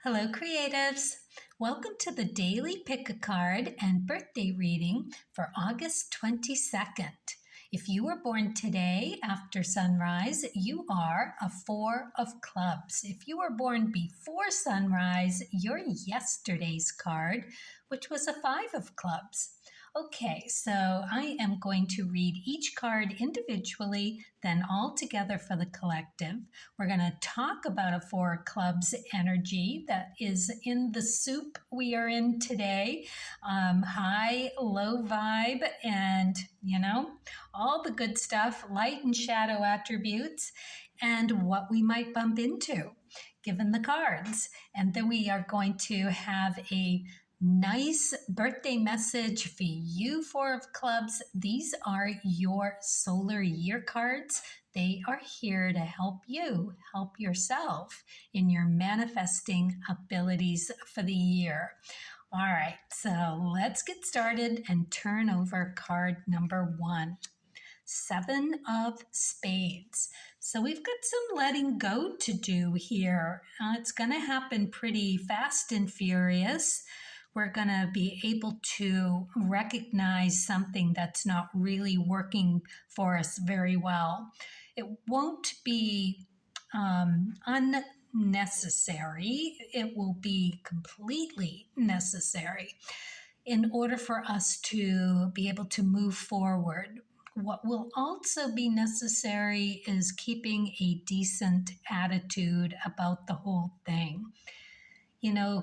Hello, creatives. Welcome to the daily pick a card and birthday reading for August 22nd. If you were born today after sunrise, you are a 4 of clubs. If you were born before sunrise, you're yesterday's card, which was a 5 of clubs. Okay, so I am going to read each card individually, then all together for the collective. We're going to talk about a 4 of clubs energy that is in the soup we are in today. High, low vibe, and, all the good stuff, light and shadow attributes, and what we might bump into given the cards. And then we are going to have a nice birthday message for you, 4 of clubs. These are your solar year cards. They are here to help you help yourself in your manifesting abilities for the year. All right, so let's get started and turn over card number 1. 7 of spades. So we've got some letting go to do here. It's going to happen pretty fast and furious. We're going to be able to recognize something that's not really working for us very well. It won't be unnecessary. It will be completely necessary in order for us to be able to move forward. What will also be necessary is keeping a decent attitude about the whole thing.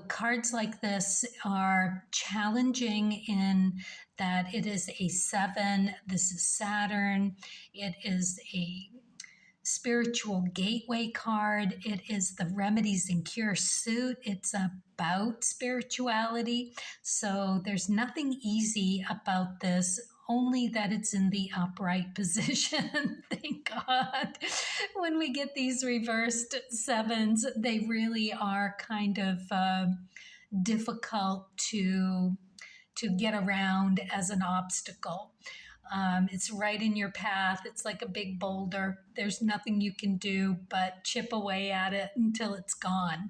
Cards like this are challenging in that it is a 7. This is Saturn. It is a spiritual gateway card. It is the remedies and cure suit. It's about spirituality. So there's nothing easy about this, only that it's in the upright position. Thank God. When we get these reversed 7s, they really are kind of difficult to get around as an obstacle. It's right in your path. It's like a big boulder. There's nothing you can do but chip away at it until it's gone.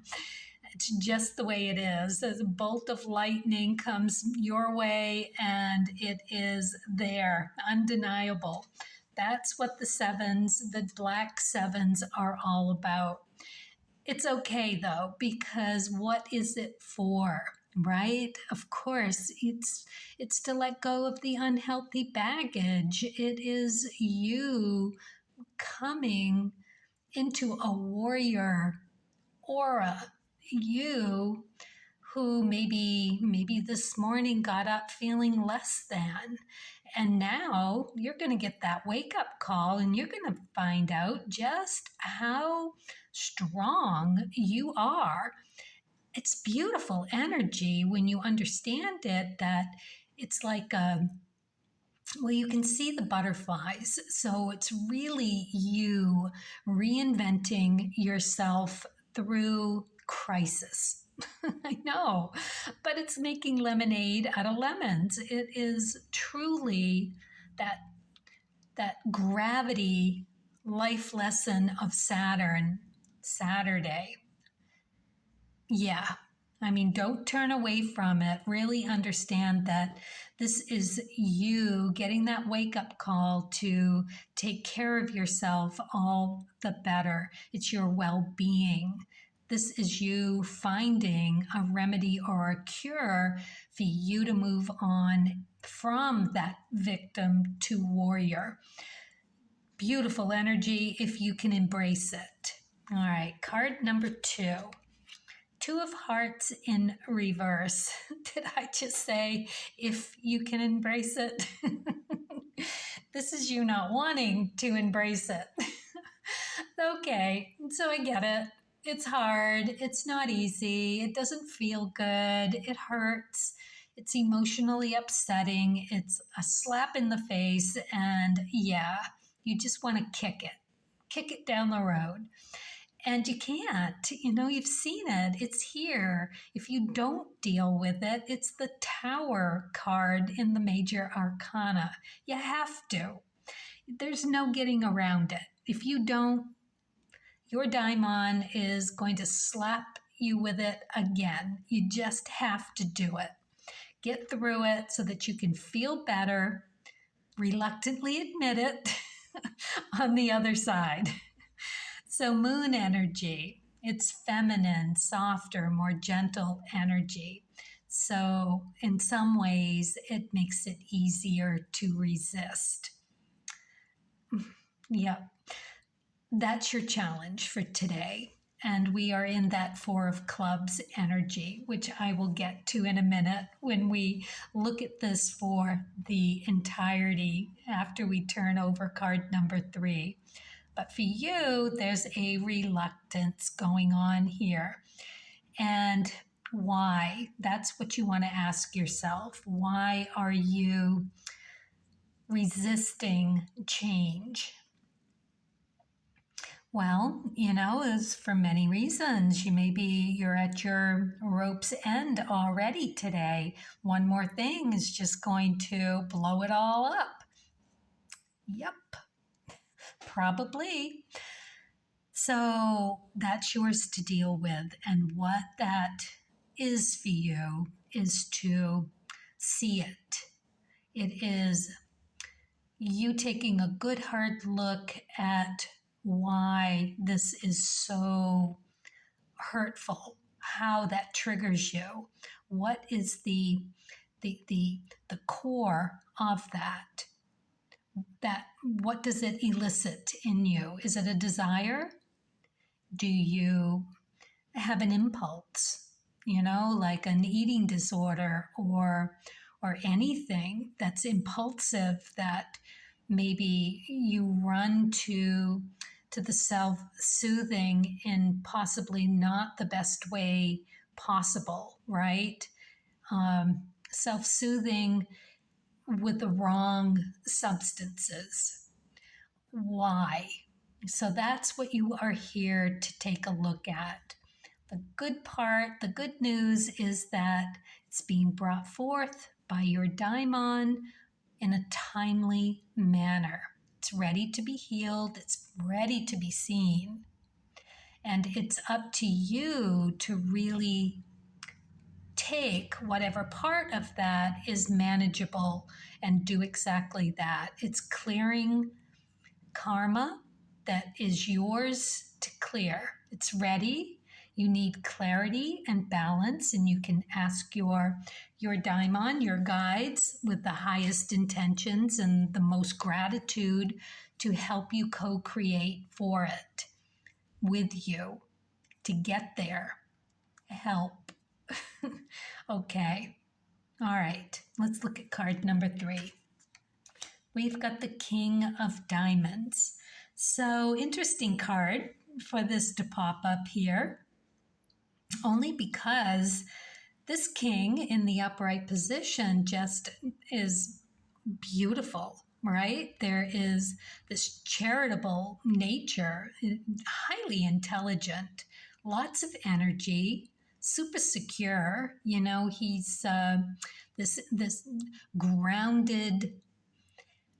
It's just the way it is. As a bolt of lightning comes your way and it is there, undeniable. That's what the 7s, the black 7s, are all about. It's okay though, because what is it for? Right? Of course, it's to let go of the unhealthy baggage. It is you coming into a warrior aura. You who maybe this morning got up feeling less than, and now you're going to get that wake-up call and you're going to find out just how strong you are. It's beautiful energy when you understand it, that it's like you can see the butterflies. So it's really you reinventing yourself through crisis. I know, but it's making lemonade out of lemons. It is truly that gravity life lesson of Saturn, Saturday. Yeah, don't turn away from it. Really understand that this is you getting that wake-up call to take care of yourself all the better. It's your well-being. This is you finding a remedy or a cure for you to move on from that victim to warrior. Beautiful energy if you can embrace it. All right, card number 2. 2 of hearts in reverse. Did I just say if you can embrace it? This is you not wanting to embrace it. Okay, so I get it. It's hard. It's not easy. It doesn't feel good. It hurts. It's emotionally upsetting. It's a slap in the face. And yeah, you just want to kick it down the road. And you can't, you've seen it. It's here. If you don't deal with it, it's the Tower card in the major arcana. You have to. There's no getting around it. If you don't, your daimon is going to slap you with it again. You just have to do it. Get through it so that you can feel better, reluctantly admit it on the other side. So, moon energy, it's feminine, softer, more gentle energy. So, in some ways, it makes it easier to resist. Yep. That's your challenge for today. And we are in that Four of Clubs energy, which I will get to in a minute when we look at this for the entirety after we turn over card number 3. But for you, there's a reluctance going on here. And why? That's what you want to ask yourself. Why are you resisting change? Well, it's for many reasons. You're at your rope's end already today. One more thing is just going to blow it all up. Yep, probably. So that's yours to deal with. And what that is for you is to see it. It is you taking a good hard look at why this is so hurtful, how that triggers you. What is the core of that? What does it elicit in you? Is it a desire? Do you have an impulse, like an eating disorder or anything that's impulsive that maybe you run to the self-soothing in possibly not the best way possible, right? Self-soothing with the wrong substances. Why? So that's what you are here to take a look at. The good news is that it's being brought forth by your daimon in a timely manner. It's ready to be healed. It's ready to be seen. And it's up to you to really take whatever part of that is manageable and do exactly that. It's clearing karma that is yours to clear. It's ready. You need clarity and balance, and you can ask your daimon, your guides, with the highest intentions and the most gratitude to help you co-create for it with you to get there. Help. Okay. All right. Let's look at card number 3. We've got the King of Diamonds. So interesting card for this to pop up here, only because this king in the upright position just is beautiful, right? There is this charitable nature, highly intelligent, lots of energy, super secure. He's this grounded,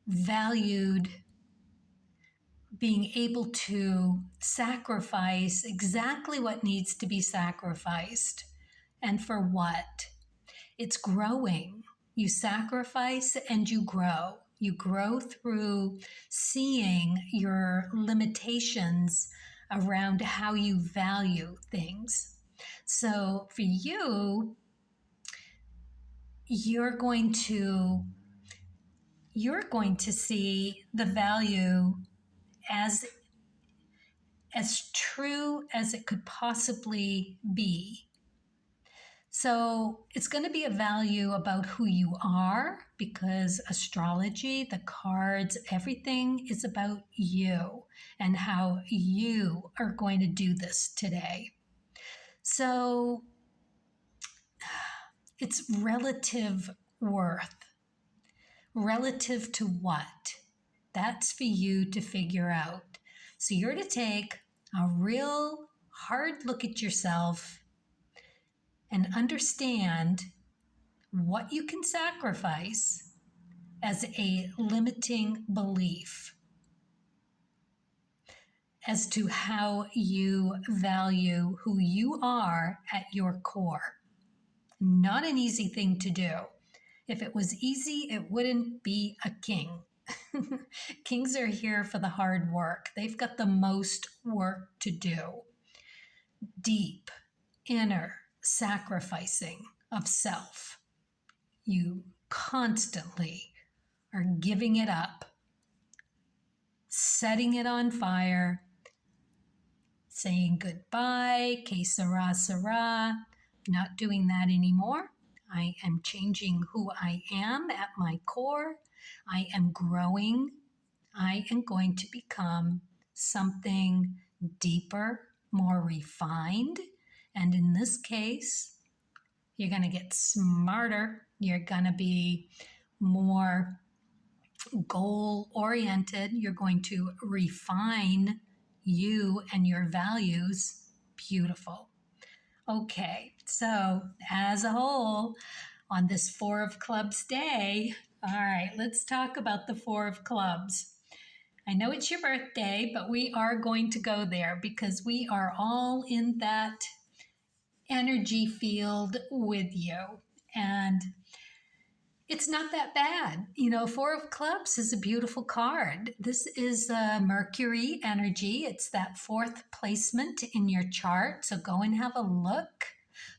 valued, being able to sacrifice exactly what needs to be sacrificed. And for what? It's growing. You sacrifice and you grow. You grow through seeing your limitations around how you value things. So for you, you're going to see the value as true as it could possibly be. So it's going to be a value about who you are, because astrology, the cards, everything is about you and how you are going to do this today. So it's relative worth. Relative to what? That's for you to figure out. So you're to take a real hard look at yourself and understand what you can sacrifice as a limiting belief. as to how you value who you are at your core. Not an easy thing to do. If it was easy, it wouldn't be a king. Kings are here for the hard work. They've got the most work to do. Deep, inner sacrificing of self. You constantly are giving it up, setting it on fire, saying goodbye, que sera, sera, not doing that anymore. I am changing who I am at my core. I am growing. I am going to become something deeper, more refined. And in this case, you're going to get smarter. You're going to be more goal oriented. You're going to refine you and your values. Beautiful. Okay, so as a whole, on this Four of Clubs day, all right, let's talk about the Four of Clubs. I know it's your birthday, but we are going to go there because we are all in that energy field with you. And it's not that bad. You know, Four of Clubs is a beautiful card. This is Mercury energy. It's that fourth placement in your chart. So go and have a look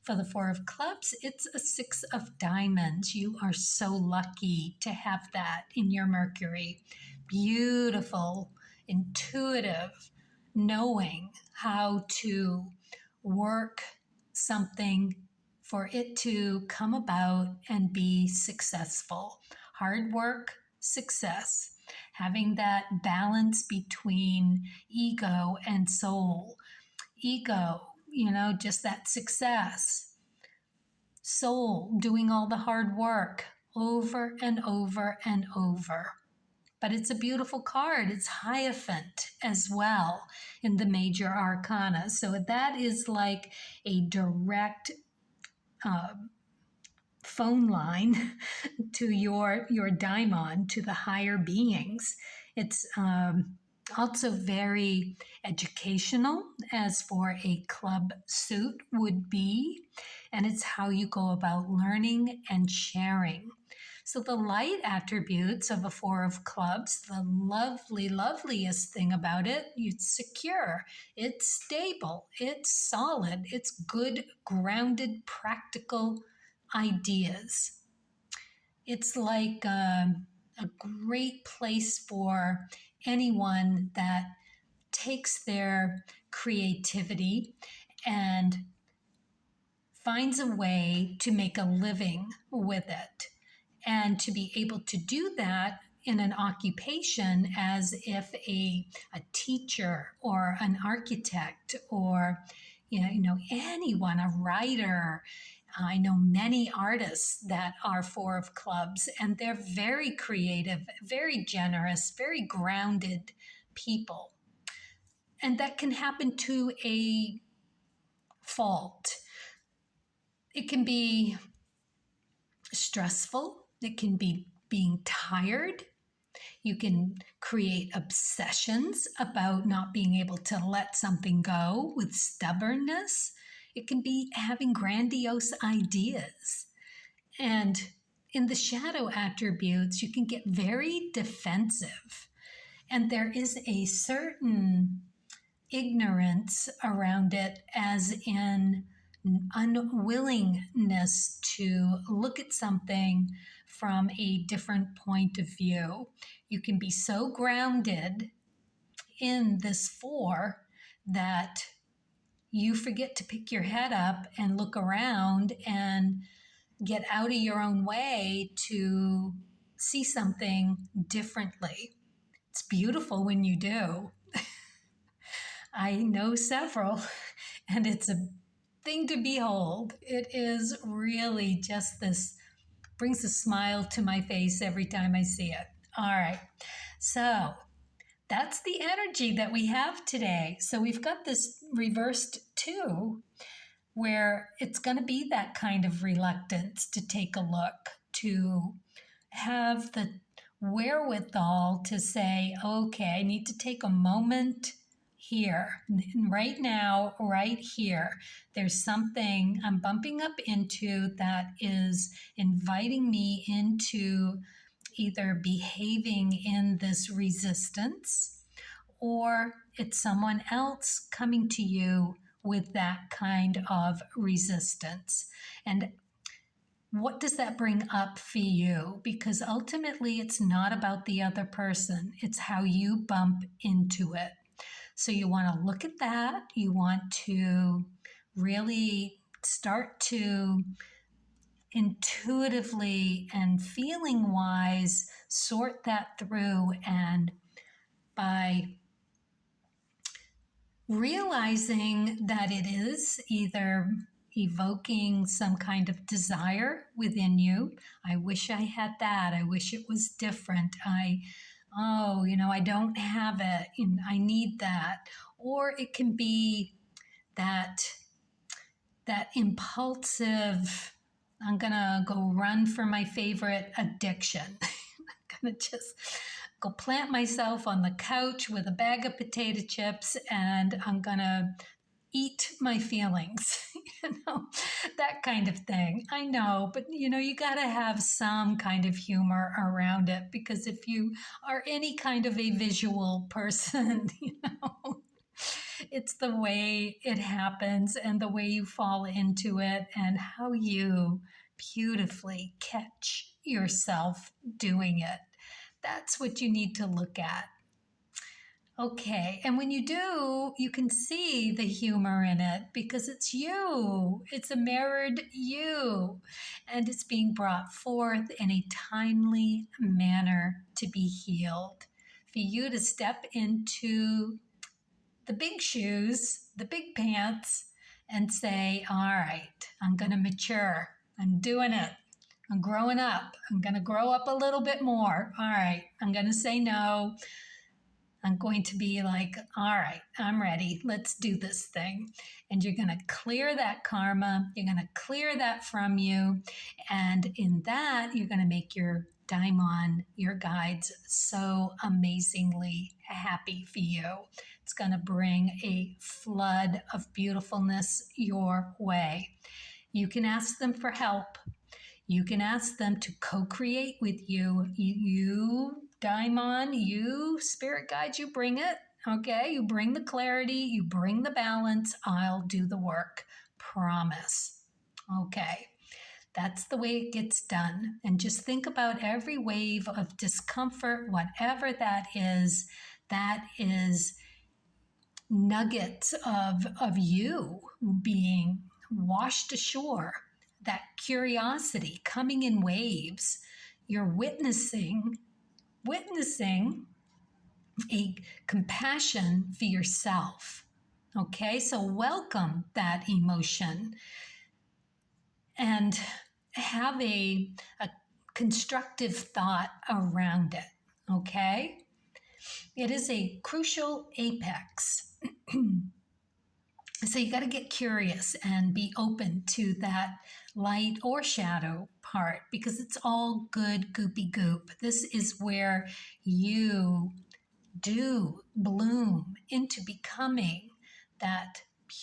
for the Four of Clubs. It's a Six of Diamonds. You are so lucky to have that in your Mercury. Beautiful, intuitive, knowing how to work something for it to come about and be successful. Hard work, success. Having that balance between ego and soul. Ego, you know, just that success. Soul, doing all the hard work over and over and over. But it's a beautiful card. It's Hierophant as well in the major arcana. So that is like a direct phone line to your daimon, to the higher beings. It's also very educational, as for a club suit would be, and it's how you go about learning and sharing. So the light attributes of a Four of Clubs, the loveliest thing about it, it's secure, it's stable, it's solid, it's good, grounded, practical ideas. It's like a great place for anyone that takes their creativity and finds a way to make a living with it, and to be able to do that in an occupation as if a teacher or an architect or anyone, a writer. I know many artists that are Four of Clubs, and they're very creative, very generous, very grounded people. And that can happen to a fault. It can be stressful. It can be being tired. You can create obsessions about not being able to let something go with stubbornness. It can be having grandiose ideas. And in the shadow attributes, you can get very defensive. And there is a certain ignorance around it, as in unwillingness to look at something from a different point of view. You can be so grounded in this four that you forget to pick your head up and look around and get out of your own way to see something differently. It's beautiful when you do. I know several, and it's a thing to behold. It is really just this, brings a smile to my face every time I see it. All right, so that's the energy that we have today. So we've got this reversed 2, where it's going to be that kind of reluctance to take a look, to have the wherewithal to say, okay, I need to take a moment here, right now, right here. There's something I'm bumping up into that is inviting me into either behaving in this resistance, or it's someone else coming to you with that kind of resistance. And what does that bring up for you? Because ultimately, it's not about the other person, it's how you bump into it. So you want to look at that. You want to really start to intuitively and feeling wise sort that through. And by realizing that it is either evoking some kind of desire within you. I wish I had that. I wish it was different. I don't have it. And I need that. Or it can be that impulsive, I'm going to go run for my favorite addiction. I'm going to just go plant myself on the couch with a bag of potato chips and I'm going to eat my feelings, that kind of thing. I know, but you got to have some kind of humor around it, because if you are any kind of a visual person, it's the way it happens and the way you fall into it and how you beautifully catch yourself doing it. That's what you need to look at. Okay, and when you do, you can see the humor in it because it's you. It's a mirrored you, and it's being brought forth in a timely manner to be healed. For you to step into the big shoes, the big pants, and say, all right, I'm going to mature. I'm doing it. I'm growing up. I'm going to grow up a little bit more. All right, I'm going to say no. I'm going to be like, all right, I'm ready. Let's do this thing. And you're going to clear that karma. You're going to clear that from you. And in that, you're going to make your daimon, your guides, so amazingly happy for you. It's going to bring a flood of beautifulness your way. You can ask them for help. You can ask them to co-create with you. You daimon, you spirit guides, you bring it. Okay, you bring the clarity, you bring the balance. I'll do the work. Promise. Okay. That's the way it gets done. And just think about every wave of discomfort, whatever that is nuggets of you being washed ashore, that curiosity coming in waves. You're witnessing a compassion for yourself. Okay, so welcome that emotion and have a constructive thought around it. Okay, it is a crucial apex. So you got to get curious and be open to that light or shadow part, because it's all good goopy goop. This is where you do bloom into becoming that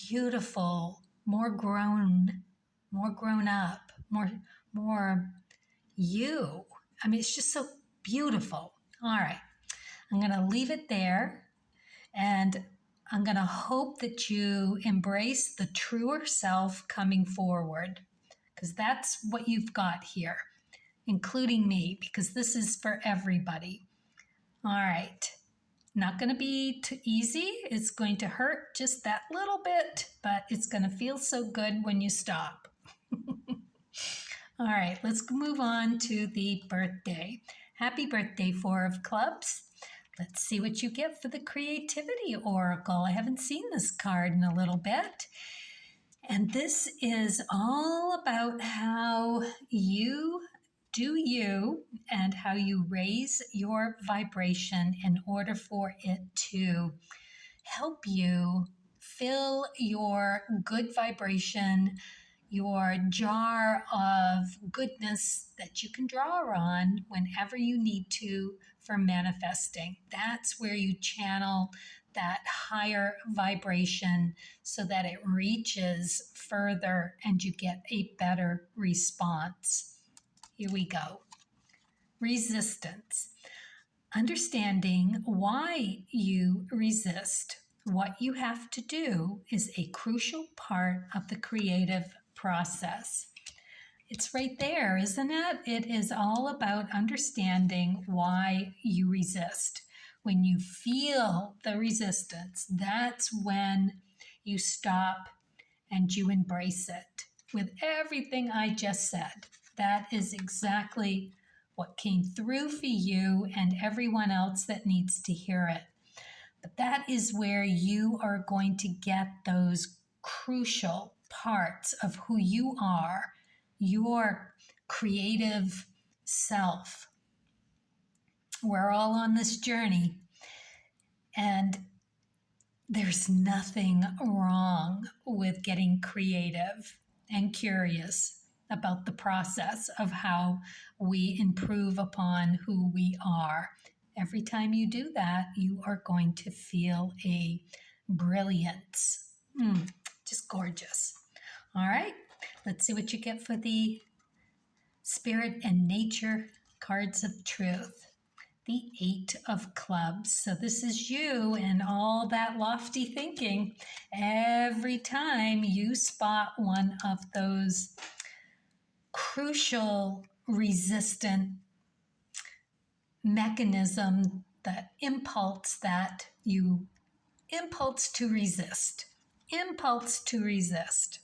beautiful, more grown up, more you. I mean, it's just so beautiful. All right, I'm going to leave it there, and I'm going to hope that you embrace the truer self coming forward, because that's what you've got here, including me, because this is for everybody. All right. Not going to be too easy. It's going to hurt just that little bit, but it's going to feel so good when you stop. All right, let's move on to the birthday. Happy birthday, Four of Clubs. Let's see what you get for the Creativity Oracle. I haven't seen this card in a little bit. And this is all about how you do you and how you raise your vibration in order for it to help you fill your good vibration, your jar of goodness that you can draw on whenever you need to for manifesting. That's where you channel that higher vibration so that it reaches further and you get a better response. Here we go. Resistance. Understanding why you resist what you have to do is a crucial part of the creative process. It's right there, isn't it? It is all about understanding why you resist. When you feel the resistance, that's when you stop and you embrace it. With everything I just said, that is exactly what came through for you and everyone else that needs to hear it. But that is where you are going to get those crucial parts of who you are, your creative self. We're all on this journey, and there's nothing wrong with getting creative and curious about the process of how we improve upon who we are. Every time you do that, you are going to feel a brilliance. Just gorgeous. All right, let's see what you get for the Spirit and Nature cards of truth. The 8 of Clubs. So this is you and all that lofty thinking. Every time you spot one of those crucial resistant mechanism, that impulse to resist. Impulse to resist.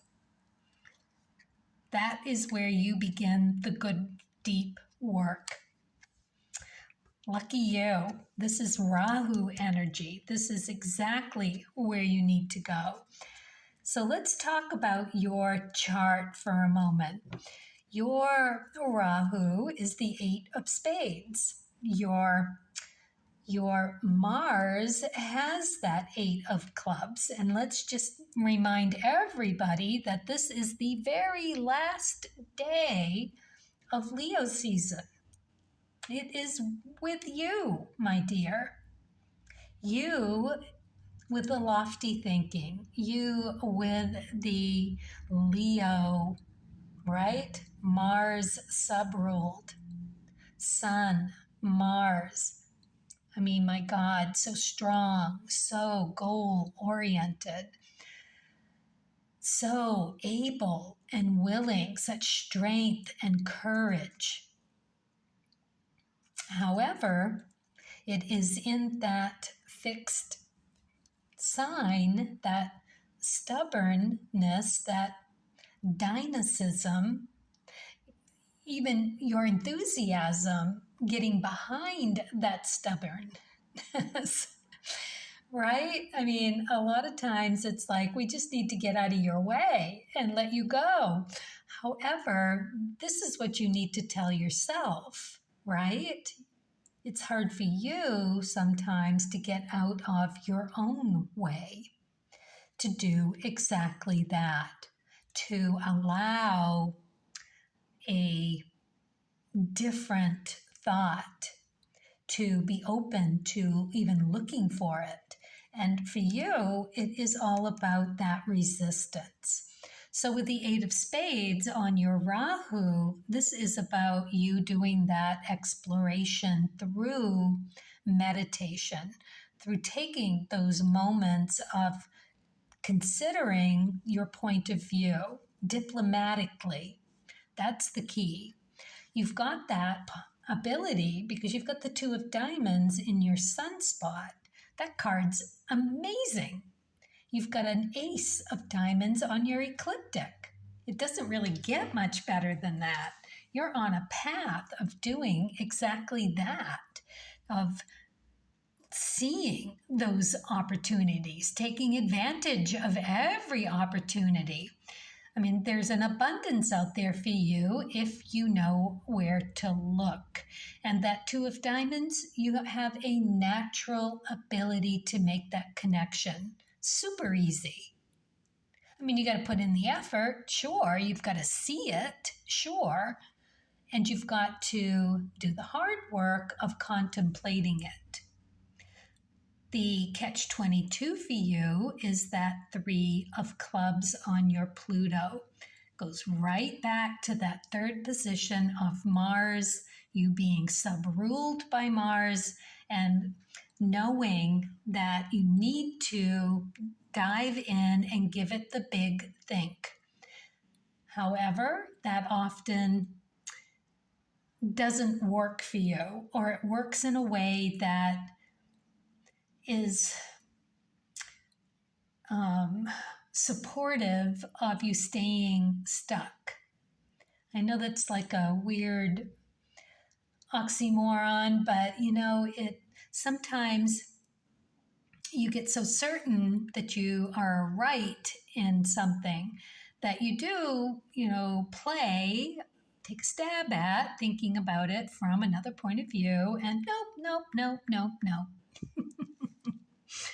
That is where you begin the good, deep work. Lucky you. This is Rahu energy. This is exactly where you need to go. So let's talk about your chart for a moment. Your Rahu is the 8 of Spades. Your Mars has that 8 of Clubs. And let's just remind everybody that this is the very last day of Leo season. It is with you, my dear. You with the lofty thinking. You with the Leo, right? Mars subruled. Sun, Mars. I mean, my God, so strong, so goal-oriented, so able and willing, such strength and courage. However, it is in that fixed sign, that stubbornness, that dynamism, even your enthusiasm getting behind that stubbornness, right? I mean, a lot of times it's like, we just need to get out of your way and let you go. However, this is what you need to tell yourself, right? It's hard for you sometimes to get out of your own way, to do exactly that, to allow a different thought, to be open to even looking for it. And for you, it is all about that resistance. So with the 8 of Spades on your Rahu, this is about you doing that exploration through meditation, through taking those moments of considering your point of view diplomatically. That's the key. You've got that ability because you've got the 2 of Diamonds in your sunspot. That card's amazing. You've got an Ace of Diamonds on your ecliptic. It doesn't really get much better than that. You're on a path of doing exactly that, of seeing those opportunities, taking advantage of every opportunity. I mean, there's an abundance out there for you if you know where to look. And that 2 of Diamonds, you have a natural ability to make that connection. Super easy. I mean, you got to put in the effort, sure. You've got to see it, sure. And you've got to do the hard work of contemplating it. The catch-22 for you is that 3 of clubs on your Pluto. Goes right back to that third position of Mars, you being sub-ruled by Mars, and knowing that you need to dive in and give it the big think. However, that often doesn't work for you, or it works in a way that is supportive of you staying stuck. I know that's like a weird oxymoron, but it sometimes you get so certain that you are right in something that you do, play, take a stab at thinking about it from another point of view, and nope.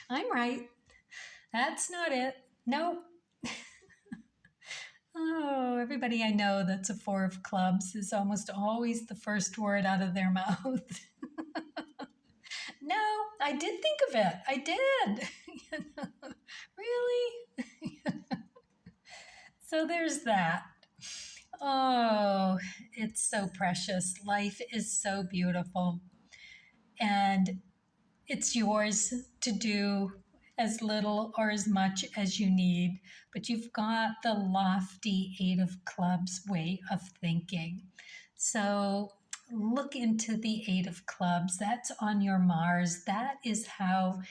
I'm right. That's not it. Nope. Oh, everybody I know that's a 4 of clubs is almost always the first word out of their mouth. No, I did think of it. I did. Really? So there's that. Oh, it's so precious. Life is so beautiful. And it's yours to do as little or as much as you need, but you've got the lofty 8 of clubs way of thinking. So look into the 8 of clubs. That's on your Mars. That is how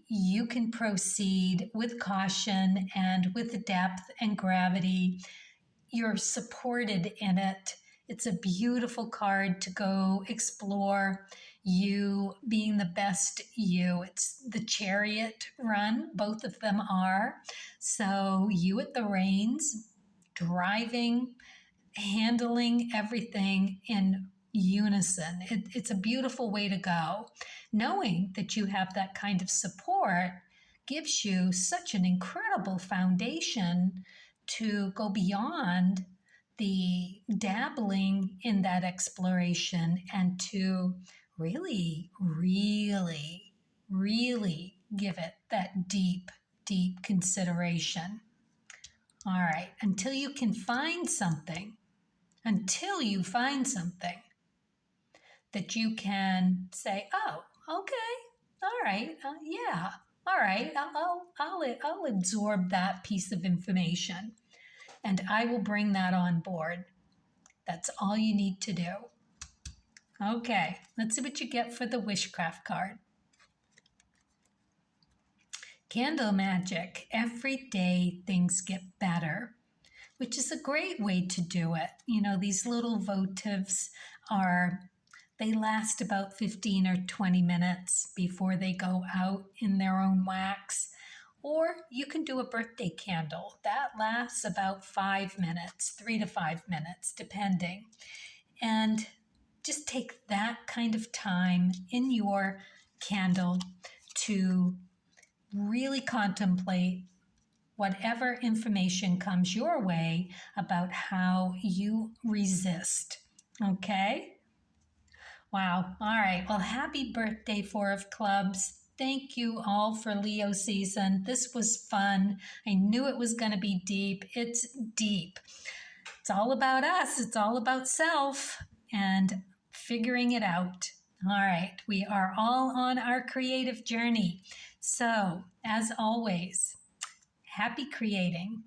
you can proceed with caution and with depth and gravity. You're supported in it. It's a beautiful card to go explore you being the best you. It's the Chariot run, both of them are. So you at the reins, driving, handling everything in unison. It's a beautiful way to go. Knowing that you have that kind of support gives you such an incredible foundation to go beyond the dabbling in that exploration and to really give it that deep consideration. All right, until you find something that you can say, oh, okay, all right, yeah, all right, I'll absorb that piece of information and I will bring that on board. That's all you need to do. Okay, let's see what you get for the Wishcraft card. Candle magic. Every day things get better, which is a great way to do it. These little votives they last about 15 or 20 minutes before they go out in their own wax. Or you can do a birthday candle. That lasts about 5 minutes, 3 to 5 minutes, depending. And just take that kind of time in your candle to really contemplate whatever information comes your way about how you resist. Okay? Wow. All right. Well, happy birthday, 4 of clubs. Thank you all for Leo season. This was fun. I knew it was going to be deep. It's deep. It's all about us. It's all about self and figuring it out. All right. We are all on our creative journey. So, as always, happy creating.